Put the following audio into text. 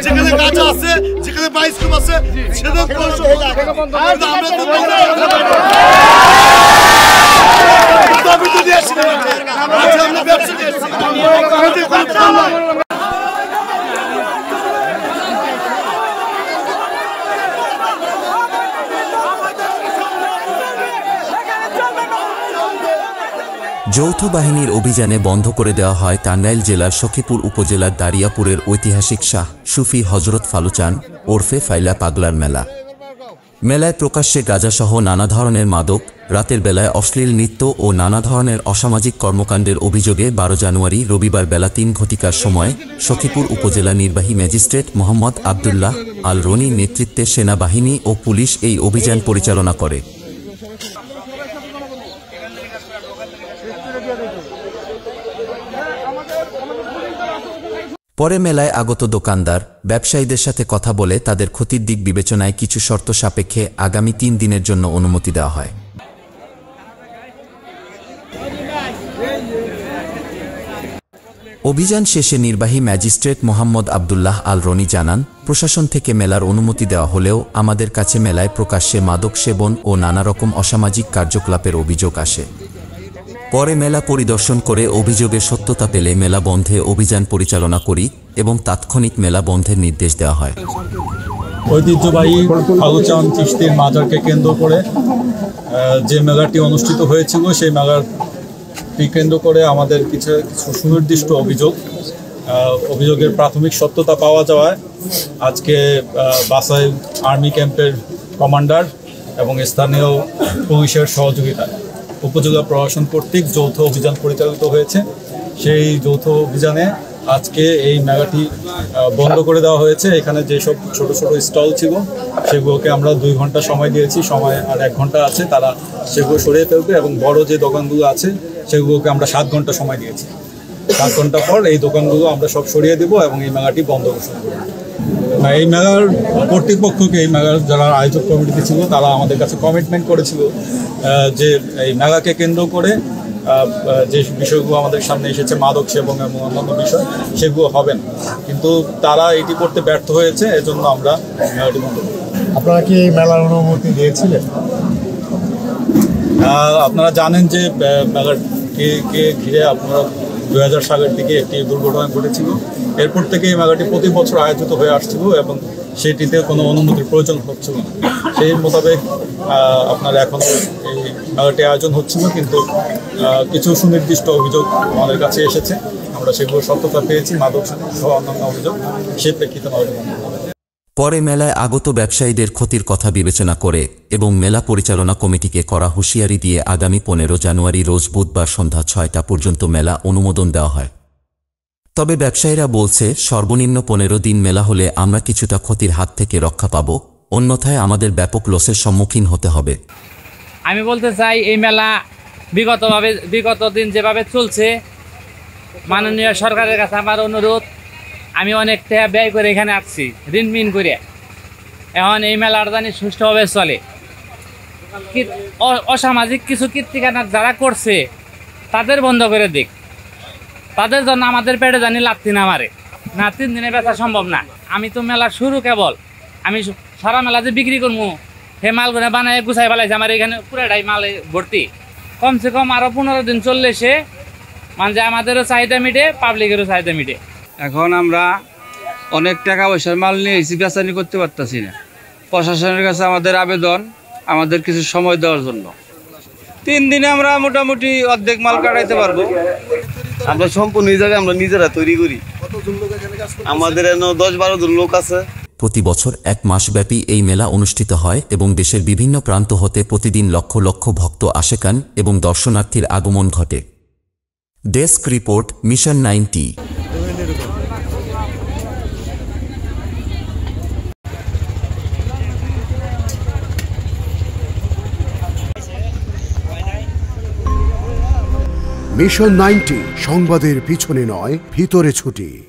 যেখানে গাঁজা আছে, যেখানে বাইস্কোপ আছে, সেখানে যৌথ বাহিনীর অভিযানে বন্ধ করে দেওয়া হয় টাঙ্গাইল জেলার সখীপুর উপজেলার দারিয়াপুরের ঐতিহাসিক শাহ সুফি হজরত ফালুচান ওরফে ফাইলা পাগলার মেলা। মেলায় প্রকাশ্যে গাঁজাসহ নানা ধরনের মাদক, রাতের বেলায় অশ্লীল নৃত্য ও নানা ধরনের অসামাজিক কর্মকাণ্ডের অভিযোগে 12 জানুয়ারি রবিবার বেলা 3 ঘটিকার সময় সখীপুর উপজেলা নির্বাহী ম্যাজিস্ট্রেট মোহাম্মদ আবদুল্লাহ আল রনির নেতৃত্বে সেনাবাহিনী ও পুলিশ এই অভিযান পরিচালনা করে। পরে মেলায় আগত দোকানদার, ব্যবসায়ীদের সাথে কথা বলে তাদের ক্ষতির দিক বিবেচনায় কিছু শর্ত সাপেক্ষে আগামী 3 দিনের জন্য অনুমতি দেওয়া হয়। অভিযান শেষে নির্বাহী ম্যাজিস্ট্রেট মোহাম্মদ আবদুল্লাহ আল রনি জানান, প্রশাসন থেকে মেলার অনুমতি দেওয়া হলেও আমাদের কাছে মেলায় প্রকাশ্যে মাদক সেবন ও নানা রকম অসামাজিক কার্যকলাপের অভিযোগ আসে। পরে মেলা পরিদর্শন করে অভিযোগের সত্যতা পেলে মেলা বন্ধে অভিযান পরিচালনা করি এবং তাৎক্ষণিক মেলা বন্ধের নির্দেশ দেওয়া হয়। ঐতিহ্যবাহী ফালুচান চিশতির মাজারকে কেন্দ্র করে যে মেলাটি অনুষ্ঠিত হয়েছিল, সেই মেলাটি কেন্দ্র করে আমাদের কিছু সুনির্দিষ্ট অভিযোগের প্রাথমিক সত্যতা পাওয়া যাওয়ায় আজকে বাসাই আর্মি ক্যাম্পের কমান্ডার এবং স্থানীয় পুলিশের সহযোগিতায় উপজেলা প্রশাসন কর্তৃক যৌথ অভিযান পরিচালিত হয়েছে। সেই যৌথ অভিযানে আজকে এই মেলাটি বন্ধ করে দেওয়া হয়েছে। এখানে যেসব ছোট ছোট স্টল ছিল সেগুলোকে আমরা 2 ঘন্টা সময় দিয়েছি, সময় আর 1 ঘন্টা আছে, তারা সেগুলো সরিয়ে ফেলবে এবং বড় যে দোকানগুলো আছে সেগুলোকে আমরা 7 ঘন্টা সময় দিয়েছি। 7 ঘন্টা পর এই দোকানগুলো আমরা সব সরিয়ে দেব এবং এই মেলাটি বন্ধ ঘোষণা করব। এই মেলার কর্তৃপক্ষকে, এই মেলার যারা আয়োজক কমিটি ছিল তারা আমাদের কাছে কমিটমেন্ট করেছিল যে এই মেলাকে কেন্দ্র করে যে বিষয়গুলো আমাদের সামনে এসেছে, মাদক সেবন এবং অন্যান্য বিষয়, সেগুলো হবে না, কিন্তু তারা এটি করতে ব্যর্থ হয়েছে। এজন্য আমরা মেলাটি বন্ধ করব। আপনারা কি এই মেলার অনুমতি দিয়েছিলেন? আপনারা জানেন যে মেলাকে ঘিরে আপনারা 2000 সালের দিকে একটি দুর্ঘটনা ঘটেছিল। এরপর থেকে এই মেলাটি প্রতি বছর আয়োজিত হয়ে আসছিল এবং সেটিতে কোনো অনুমতির প্রয়োজন হচ্ছিল না। সেই মোতাবেক আপনার এখন এই মেলাটি আয়োজন হচ্ছিল, কিন্তু কিছু সুনির্দিষ্ট অভিযোগ আমাদের কাছে এসেছে, আমরা সেগুলো সত্যতা পেয়েছি, মাদক সহ অন্যান্য অভিযোগ, সেই প্রেক্ষিতে মেলাটি বন্ধ হবে। পরে মেলায় আগত ব্যবসায়ীদের ক্ষতির কথা বিবেচনা করে এবং মেলা পরিচালনা কমিটিকে করা হুঁশিয়ারি দিয়ে আগামী 15 জানুয়ারি রোজ বুধবার সন্ধ্যা 6টা পর্যন্ত মেলা অনুমোদন দেওয়া হয়। তবে ব্যবসায়ীরা বলছে, সর্বনিম্ন 15 দিন মেলা হলে আমরা কিছুটা ক্ষতির হাত থেকে রক্ষা পাব, অন্যথায় আমাদের ব্যাপক লসের সম্মুখীন হতে হবে। আমি বলতে চাই, এই মেলা বিগত দিন যেভাবে চলছে, মাননীয় সরকারের কাছে আমার অনুরোধ, আমি অনেক টাকা ব্যয় করে এখানে আসছি ঋণ করে, এখন এই মেলার জানি সুষ্ঠুভাবে চলে। অসামাজিক কিছু কীর্তিকানা যারা করছে তাদের বন্ধ করে দিক, তাদের জন্য আমাদের পেটে জানি লাত্তি না মারে না, 3 দিনে বেচা সম্ভব না। আমি তো মেলার শুরু, কেবল আমি সারা মেলা যে বিক্রি করবো সে মালগুলো বানায় গুছাই ফেলাইছে, আমার এখানে পুরাটাই মালে ভর্তি। কমসে কম আরও 15 দিন চললে সে মানে আমাদেরও চাহিদা মিটে, পাবলিকেরও চাহিদা মিটে। এখন আমরা অনেক টাকা পয়সার মাল নিয়ে এসি বেচানি করতে পারতেছি না। প্রশাসনের কাছে আমাদের আবেদন, আমাদের কিছু সময় দেওয়ার জন্য। 3 দিনে আমরা মোটামুটি অর্ধেক মাল কাটাইতে পারবো। আমরা সম্পূর্ণ এই জায়গায় আমরা নিজেরা তৈরি করি। আমাদের 10-12 জন লোক আছে। প্রতি বছর 1 মাসব্যাপী এই মেলা অনুষ্ঠিত হয় এবং দেশের বিভিন্ন প্রান্ত হতে প্রতিদিন লক্ষ লক্ষ ভক্ত আশেকান এবং দর্শনার্থীর আগমন ঘটে। Desk report, mission 90। মিশন 90 সংবাদের পিছনে নয়, ভিতরে ছুটি।